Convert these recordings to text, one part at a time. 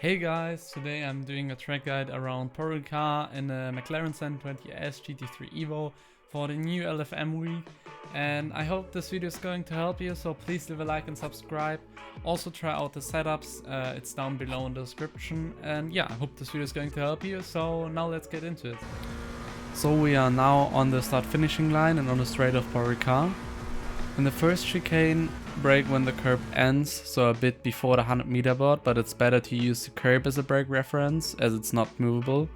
Hey guys, today I'm doing a track guide around Ricard in the McLaren 720S GT3 Evo for the new LFM week, and I hope this video is going to help you, so please leave a like and subscribe. Also try out the setups, it's down below in the description, and yeah, I hope this video is going to help you, so now let's get into it. So we are now on the start finishing line and on the straight of Ricard. In the first chicane, brake when the curb ends, so a bit before the 100 meter board, but it's better to use the curb as a brake reference as it's not movable.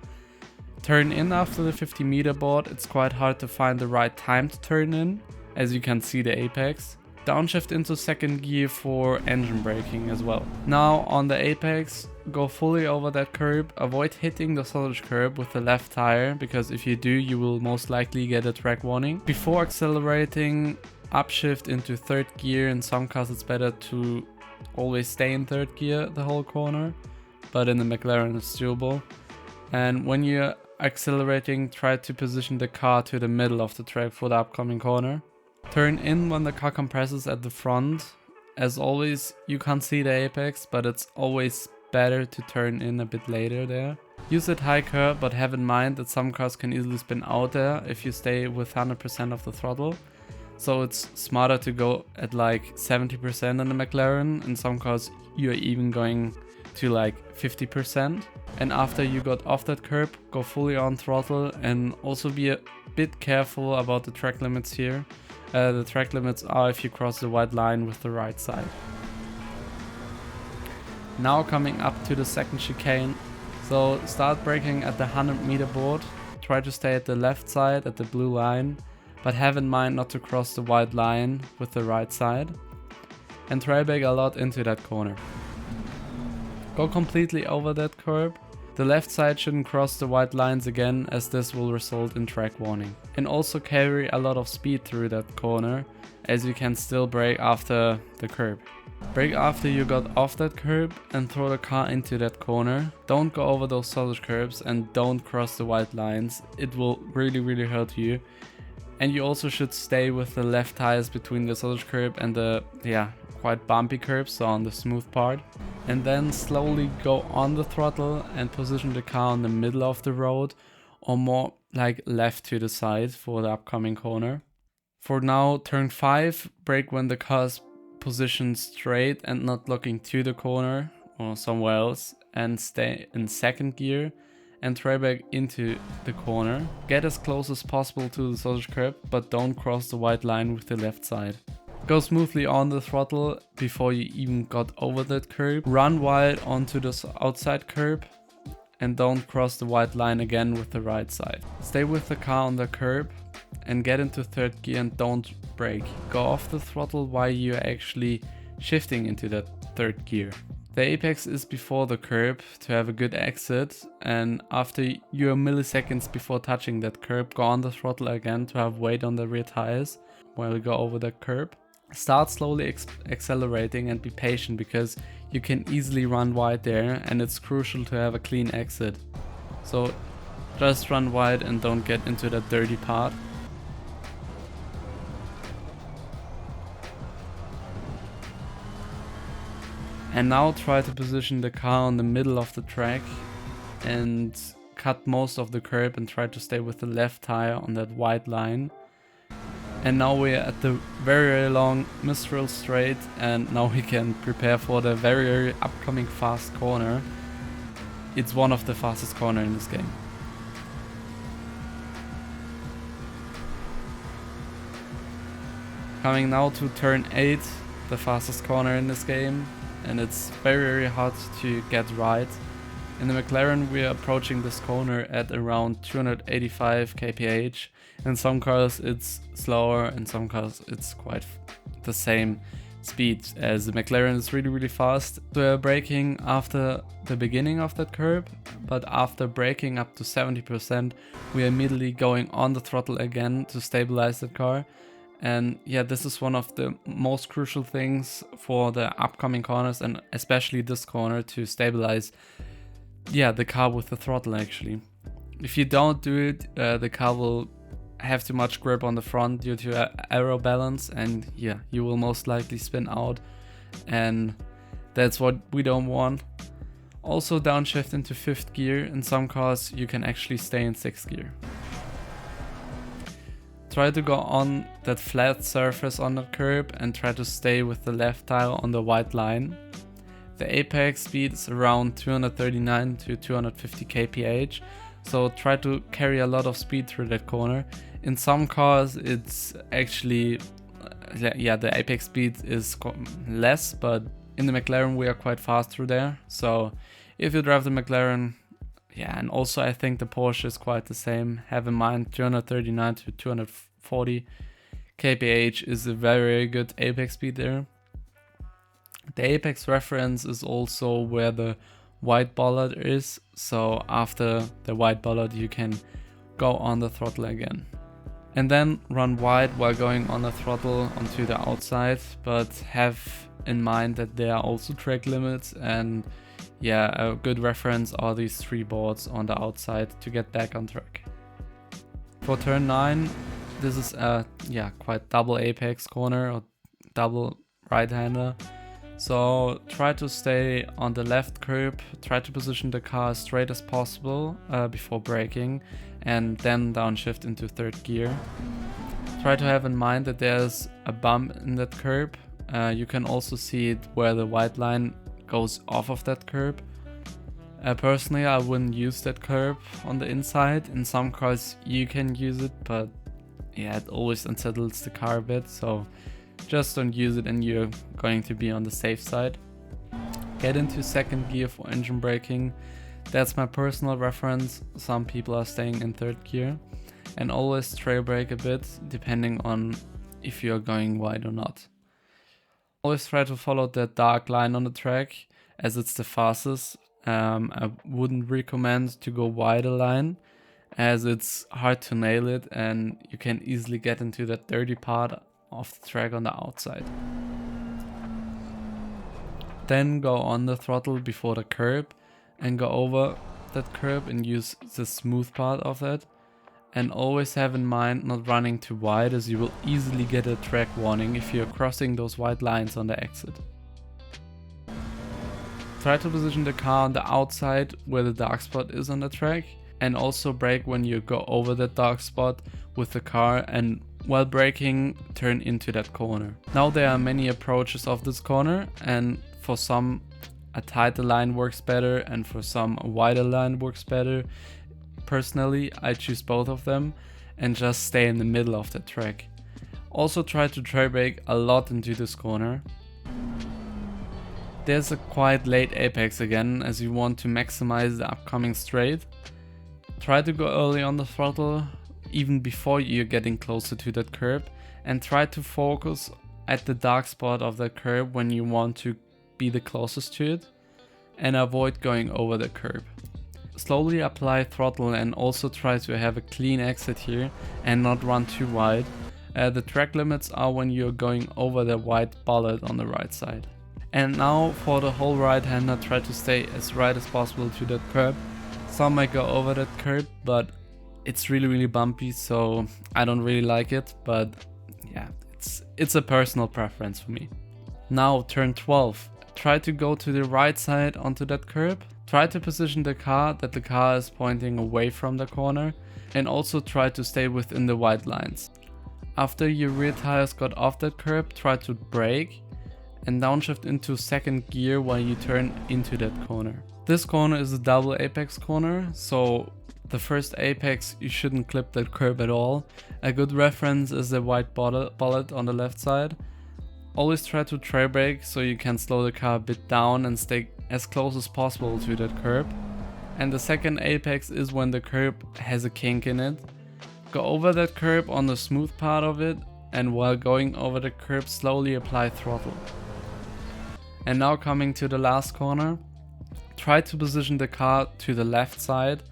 Turn in after the 50 meter board, it's quite hard to find the right time to turn in, as you can see the apex. Downshift into second gear for engine braking as well. Now on the apex, go fully over that curb, avoid hitting the sausage curb with the left tire, because if you do you will most likely get a track warning. Before accelerating, upshift into third gear. In some cars it's better to always stay in third gear the whole corner, but in the McLaren it's doable. And when you're accelerating, try to position the car to the middle of the track for the upcoming corner. Turn in when the car compresses at the front. As always, you can't see the apex, but it's always better to turn in a bit later there. Use it high curb, but have in mind that some cars can easily spin out there if you stay with 100% of the throttle. So it's smarter to go at like 70% in the McLaren. In some cars you're even going to like 50%. And after you got off that curb, go fully on throttle, and also be a bit careful about the track limits here. The track limits are if you cross the white line with the right side. Now coming up to the second chicane. So start braking at the 100 meter board. Try to stay at the left side at the blue line, but have in mind not to cross the white line with the right side, and try brake a lot into that corner. Go completely over that curb. The left side shouldn't cross the white lines again, as this will result in track warning. And also carry a lot of speed through that corner, as you can still brake after the curb. Brake after you got off that curb and throw the car into that corner. Don't go over those sausage curbs and don't cross the white lines. It will really hurt you. And you also should stay with the left tires between the sausage curb and the quite bumpy curb, so on the smooth part. And then slowly go on the throttle and position the car in the middle of the road, or more like left to the side for the upcoming corner. For now, turn 5, brake when the car is positioned straight and not looking to the corner or somewhere else, and stay in second gear. And try back into the corner. Get as close as possible to the sausage curb, but don't cross the white line with the left side. Go smoothly on the throttle before you even got over that curb. Run wide onto the outside curb and don't cross the white line again with the right side. Stay with the car on the curb and get into third gear and don't brake. Go off the throttle while you're actually shifting into that third gear. The apex is before the curb to have a good exit, and after you're milliseconds before touching that curb, go on the throttle again to have weight on the rear tires while you go over that curb. Start slowly accelerating and be patient, because you can easily run wide there and it's crucial to have a clean exit. So just run wide and don't get into that dirty part. And now try to position the car in the middle of the track and cut most of the curb and try to stay with the left tire on that white line. And now we're at the very long Mistral straight, and now we can prepare for the very upcoming fast corner. It's one of the fastest corners in this game. Coming now to turn 8, the fastest corner in this game. And it's very hard to get right. In the McLaren we are approaching this corner at around 285 kph. In some cars it's slower, in some cars it's quite the same speed, as the McLaren is really fast. So we're braking after the beginning of that curb, but after braking up to 70% we are immediately going on the throttle again to stabilize the car. And yeah, this is one of the most crucial things for the upcoming corners, and especially this corner, to stabilize the car with the throttle actually. If you don't do it, the car will have too much grip on the front due to aero balance, and you will most likely spin out, and that's what we don't want. Also downshift into 5th gear. In some cars you can actually stay in 6th gear. Try to go on that flat surface on the curb and try to stay with the left tire on the white line. The apex speed is around 239 to 250 kph, so try to carry a lot of speed through that corner. In some cars it's actually, the apex speed is less, but in the McLaren we are quite fast through there. So if you drive the McLaren, and also I think the Porsche is quite the same, have in mind 239 to 240 kph is a very good apex speed there. The apex reference is also where the white bollard is, so after the white bollard you can go on the throttle again. And then run wide while going on the throttle onto the outside, but have in mind that there are also track limits, and a good reference are these 3 boards on the outside to get back on track. For turn 9, this is a quite double apex corner or double right-hander. So try to stay on the left curb, try to position the car as straight as possible before braking, and then downshift into 3rd gear. Try to have in mind that there's a bump in that curb. You can also see it where the white line goes off of that curb. Personally, I wouldn't use that curb on the inside. In some cars you can use it, but it always unsettles the car a bit, so just don't use it and you're going to be on the safe side. Get into 2nd gear for engine braking. That's my personal reference. Some people are staying in 3rd gear. And always trail brake a bit, depending on if you're going wide or not. Always try to follow that dark line on the track, as it's the fastest. I wouldn't recommend to go wider line, as it's hard to nail it and you can easily get into that dirty part of the track on the outside. Then go on the throttle before the curb and go over that curb and use the smooth part of that. And always have in mind not running too wide, as you will easily get a track warning if you're crossing those white lines on the exit. Try to position the car on the outside where the dark spot is on the track, and also brake when you go over that dark spot with the car, and while braking turn into that corner. Now there are many approaches of this corner, and for some a tighter line works better and for some a wider line works better. Personally, I choose both of them and just stay in the middle of the track. Also try to trail brake a lot into this corner. There's a quite late apex again, as you want to maximize the upcoming straight. Try to go early on the throttle, even before you're getting closer to that curb, and try to focus at the dark spot of the curb when you want to be the closest to it, and avoid going over the curb. Slowly apply throttle and also try to have a clean exit here and not run too wide. The track limits are when you're going over the white bollard on the right side. And now for the whole right-hander, try to stay as right as possible to that curb. Some might go over that curb, but it's really bumpy, so I don't really like it, but it's a personal preference for me. Now turn 12. Try to go to the right side onto that curb. Try to position the car that the car is pointing away from the corner, and also try to stay within the white lines. After your rear tires got off that curb, try to brake and downshift into 2nd gear while you turn into that corner. This corner is a double apex corner, so the first apex you shouldn't clip that curb at all. A good reference is the white bollard on the left side. Always try to trail brake so you can slow the car a bit down and stay as close as possible to that curb. And the second apex is when the curb has a kink in it. Go over that curb on the smooth part of it, and while going over the curb slowly apply throttle. And now coming to the last corner, try to position the car to the left side.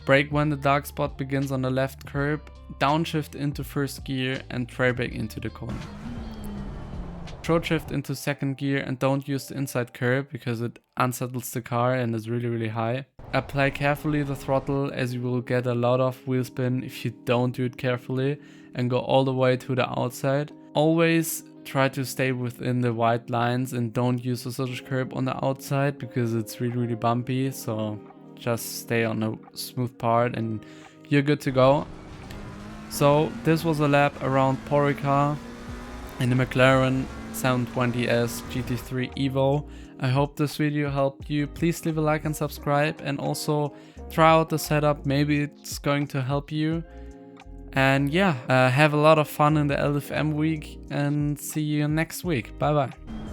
Brake when the dark spot begins on the left curb, downshift into 1st gear and trail brake into the corner. Short shift into 2nd gear and don't use the inside curb because it unsettles the car and is really high. Apply carefully the throttle, as you will get a lot of wheel spin if you don't do it carefully, and go all the way to the outside. Always try to stay within the white lines and don't use the surge curb on the outside because it's really bumpy. So just stay on a smooth part and you're good to go. So this was a lap around Paul Ricard in the McLaren 720S GT3 Evo. I hope this video helped you. Please leave a like and subscribe, and also try out the setup. Maybe it's going to help you. And yeah, have a lot of fun in the LFM week and see you next week. Bye bye.